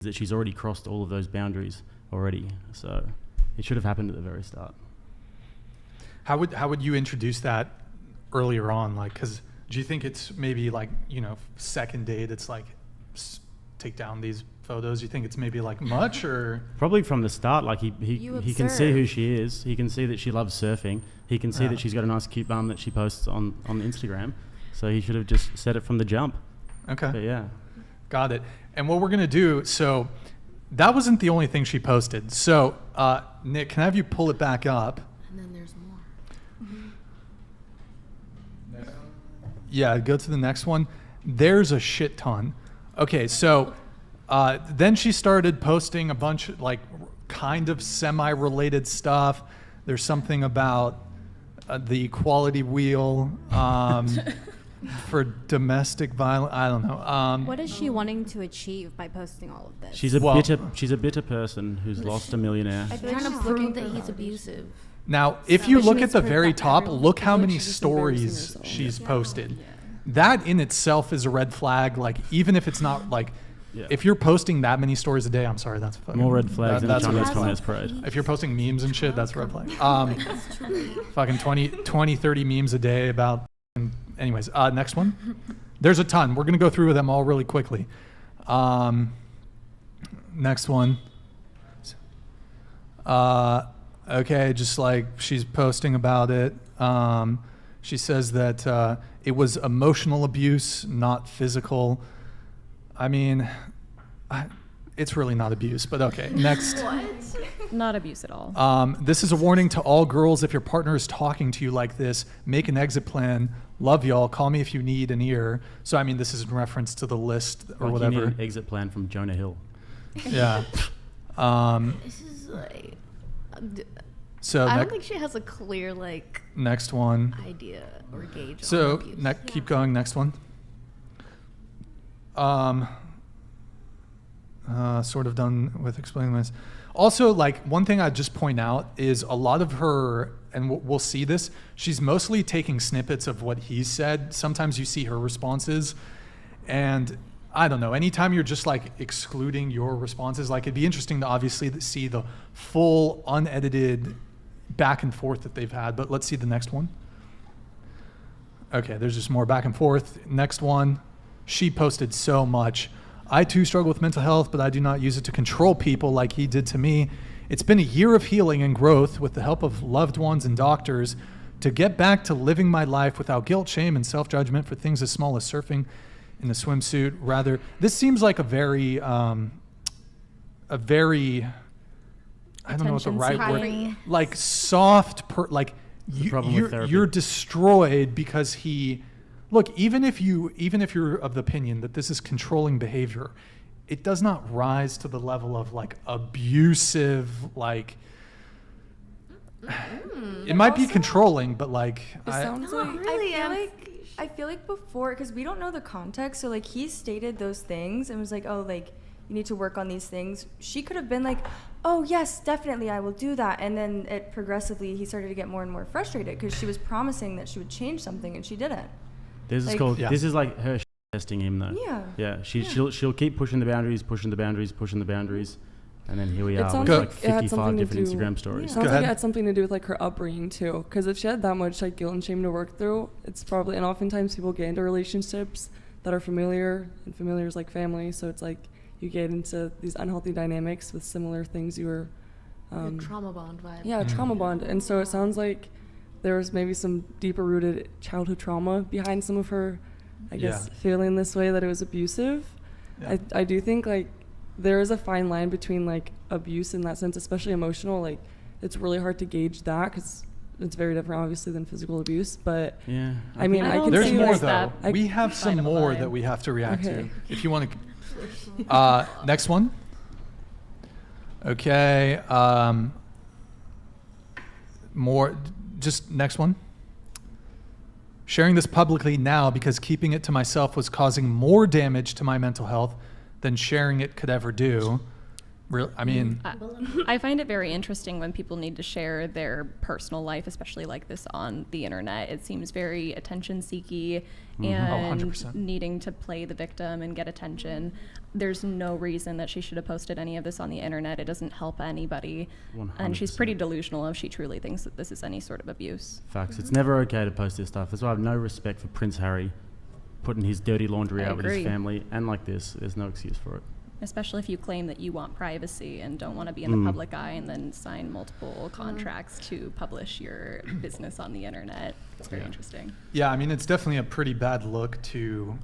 that she's already crossed all of those boundaries already. So it should have happened at the very start. How would you introduce that earlier on? Like, because do you think it's maybe like, second date, it's like take down these photos? You think it's maybe like much, or probably from the start? Like he can see who she is. He can see that she loves surfing. He can see that she's got a nice cute bum that she posts on Instagram. So he should have just said it from the jump. Okay. But yeah. Got it. And what we're gonna do, so that wasn't the only thing she posted. So Nick, can I have you pull it back up? And then there's more. Next one? Yeah, go to the next one. There's a shit ton. Okay, so then she started posting a bunch like kind of semi-related stuff. There's something about the equality wheel for domestic violence. I don't know. What is she wanting to achieve by posting all of this? She's a bitter person who's lost a millionaire. I feel like she's looking that he's abusive. Now, if you look at the very top, look how many stories she's posted. Yeah. That in itself is a red flag. Like, even if it's not like, if you're posting that many stories a day, I'm sorry, that's fucking, more red flags than China's Communist Parade. If you're posting memes and shit, that's a red flag. Fucking 20, 30 memes a day about. Anyways, next one. There's a ton. We're gonna go through them all really quickly. Next one. Okay, just like she's posting about it. She says that it was emotional abuse, not physical. I mean, it's really not abuse, but okay. Next. Not abuse at all. This is a warning to all girls. If your partner is talking to you like this, make an exit plan. Love y'all. Call me if you need an ear. So, I mean, this is in reference to the list or like whatever. You need an exit plan from Jonah Hill. Yeah. This is like... So I don't think she has a clear, like... Next one. ...idea or gauge So, on abuse. keep going. Next one. Sort of done with explaining this. Also, like, one thing I'd just point out is a lot of her, and we'll see this, she's mostly taking snippets of what he said. Sometimes you see her responses, and I don't know, anytime you're just like excluding your responses, like it'd be interesting to obviously see the full unedited back and forth that they've had, but let's see the next one. Okay, there's just more back and forth. Next one, she posted so much. I too struggle with mental health, but I do not use it to control people like he did to me. It's been a year of healing and growth with the help of loved ones and doctors to get back to living my life without guilt, shame, and self-judgment for things as small as surfing in a swimsuit. Rather, this seems like a very, I don't know what the right word, like soft, like you're destroyed because he. Look, even if you're of the opinion that this is controlling behavior, it does not rise to the level of like abusive, like it might be controlling, but like It sounds like really. I feel like before, because we don't know the context, so like he stated those things and was like, oh, like you need to work on these things. She could have been like, oh yes, definitely, I will do that. And then it progressively, he started to get more and more frustrated because she was promising that she would change something and she didn't. This is like her testing him though. Yeah. She'll keep pushing the boundaries, and then here we are with like 55 different Instagram stories. Sounds like it had something to do with like her upbringing too, because if she had that much like guilt and shame to work through, it's probably, and oftentimes people get into relationships that are familiar, and familiar is like family, so it's like you get into these unhealthy dynamics with similar things you were trauma bond vibe. Yeah, trauma bond. And so it sounds like there was maybe some deeper rooted childhood trauma behind some of her, I guess, feeling this way, that it was abusive. Yeah. I do think like there is a fine line between like abuse in that sense, especially emotional. Like it's really hard to gauge that because it's very different obviously than physical abuse. But yeah, I mean, I can there's see more like though. We have some more that we have to react to. If you want to, next one. Okay, more. Just next one. Sharing this publicly now because keeping it to myself was causing more damage to my mental health than sharing it could ever do. Really, I mean, I find it very interesting when people need to share their personal life, especially like this on the internet. It seems very attention-seeky and 100%. needing to play the victim and get attention. There's no reason that she should have posted any of this on the internet. It doesn't help anybody. 100%. And she's pretty delusional if she truly thinks that this is any sort of abuse. Facts. It's never okay to post this stuff. That's why I have no respect for Prince Harry putting his dirty laundry out with his family. And like this, there's no excuse for it. Especially if you claim that you want privacy and don't want to be in the public eye and then sign multiple contracts to publish your business on the internet. It's very interesting. yeah, I mean, it's definitely a pretty bad look to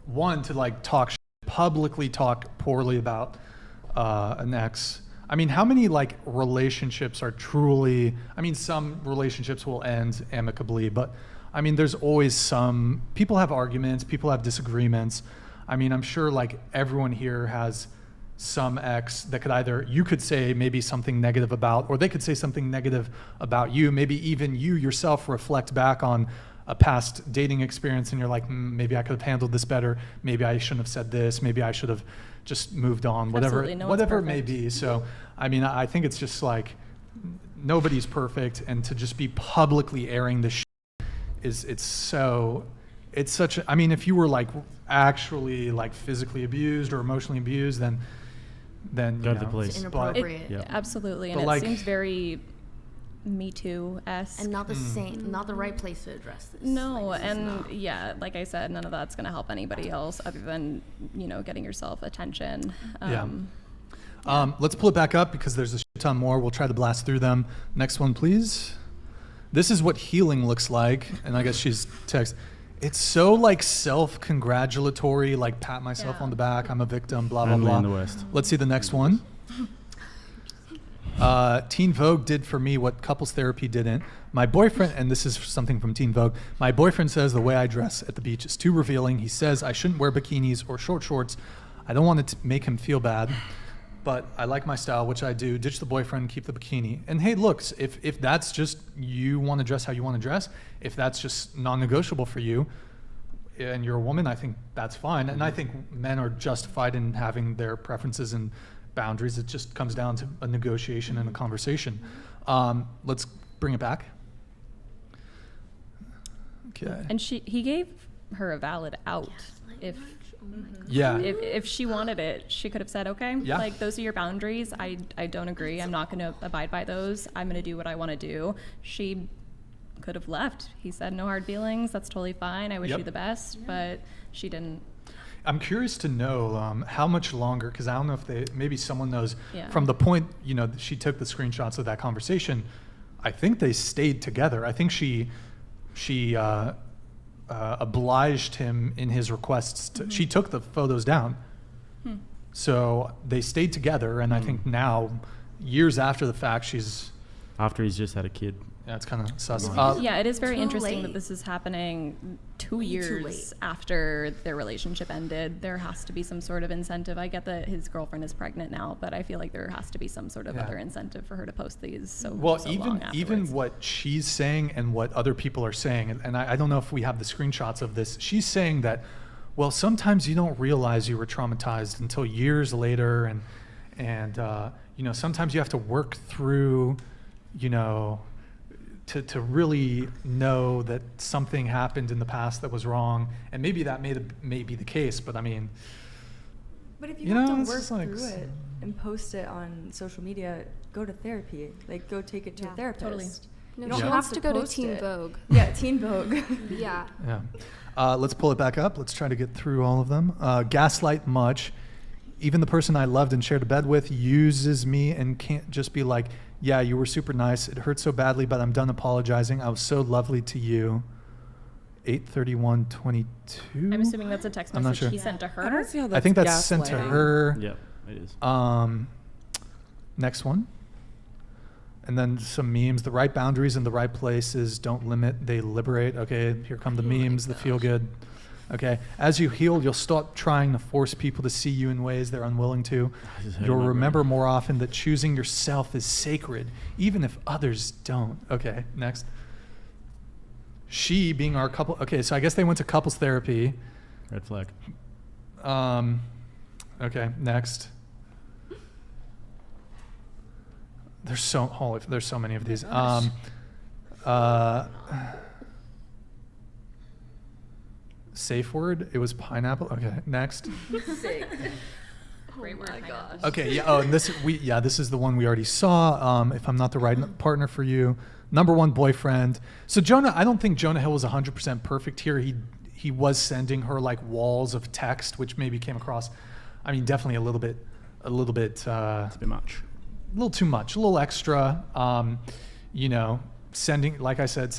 like publicly talk poorly about an ex. I mean, how many like relationships are truly, I mean, some relationships will end amicably, but I mean, there's always people have arguments, people have disagreements. I mean, I'm sure like everyone here has some ex that you could say maybe something negative about, or they could say something negative about you. Maybe even you yourself reflect back on a past dating experience and you're like, maybe I could have handled this better. Maybe I shouldn't have said this. Maybe I should have just moved on, whatever it may be. So, I mean, I think it's just like nobody's perfect, and to just be publicly airing the it's such a, I mean, if you were like actually like physically abused or emotionally abused, then Go to the police. It's inappropriate. Absolutely, and But it like- seems very Me Too-esque. And not the same, not the right place to address this. No, Like, this is and not. yeah, like I said, none of that's going to help anybody else other than, getting yourself attention. Let's pull it back up because there's a shit ton more. We'll try to blast through them. Next one, please. This is what healing looks like. And I guess she's text. It's so like self-congratulatory, like pat myself on the back. I'm a victim, blah, blah, Only blah. in the West. Let's see the next one. Teen Vogue did for me what couples therapy didn't. My boyfriend, and this is something from Teen Vogue, my boyfriend says the way I dress at the beach is too revealing. He says I shouldn't wear bikinis or short shorts. I don't want it to make him feel bad, but I like my style, which I do. Ditch the boyfriend, keep the bikini. And hey, look, if that's just you want to dress how you want to dress, if that's just non-negotiable for you, and you're a woman, I think that's fine. And I think men are justified in having their preferences and boundaries. It just comes down to a negotiation and a conversation. Let's bring it back. Okay. And he gave her a valid out. If she wanted it, she could have said, okay, Yeah. like those are your boundaries. I don't agree. I'm not going to abide by those. I'm going to do what I want to do. She could have left. He said, no hard feelings. That's totally fine. I wish you the best, but she didn't. I'm curious to know how much longer, because I don't know if maybe someone knows from Yeah. the point, she took the screenshots of that conversation. I think they stayed together. I think she obliged him in his requests. She took the photos down. So they stayed together. And I think now, years after the fact, After he's just had a kid. yeah, it's kind of sus. Yeah, it is very Too interesting late. that this is happening 2 Way too years late. after their relationship ended. There has to be some sort of incentive. I get that his girlfriend is pregnant now, but I feel like there has to be some sort of Yeah. other incentive for her to post these so Well, long even afterwards. what she's saying and what other people are saying, and I don't know if we have the screenshots of this. She's saying that, well, sometimes you don't realize you were traumatized until years later, and sometimes you have to work through, to really know that something happened in the past that was wrong, and maybe that may be the case, but I mean, But if You you, have know, to it's work just like through it and post it on social media, go to therapy. Like, go take it to Yeah, a therapist. totally. No, You don't she have wants to to go to post Teen it. Vogue. Yeah, Teen Vogue. Yeah. yeah. Let's pull it back up. Let's try to get through all of them. Gaslight much. Even the person I loved and shared a bed with uses me and can't just be like, yeah, you were super nice. It hurt so badly, but I'm done apologizing. I was so lovely to you. 8/31/22. I'm assuming that's a text I'm not message sure. he sent to her. I don't see how that's I think that's sent to gaslighting. her. Yep, it is. Next one. And then some memes. The right boundaries in the right places don't limit, they liberate. Okay, here come the memes, the feel good. Okay, as you heal, you'll stop trying to force people to see you in ways they're unwilling to. I just heard You'll my remember brain. more often that choosing yourself is sacred, even if others don't. Okay, next. She being our couple. Okay, so I guess they went to couples therapy. Red flag. Okay, next. There's so many of these. Safe word. It was pineapple. Okay, next. Sick. Great word. Pineapple. Okay, yeah. Oh, and this is the one we already saw. If I'm not the right partner for you, number one boyfriend. So Jonah, I don't think Jonah Hill was 100% perfect here. He was sending her like walls of text, which maybe came across. I mean, definitely a little bit. It's a bit much. A little too much. A little extra. Sending, like I said,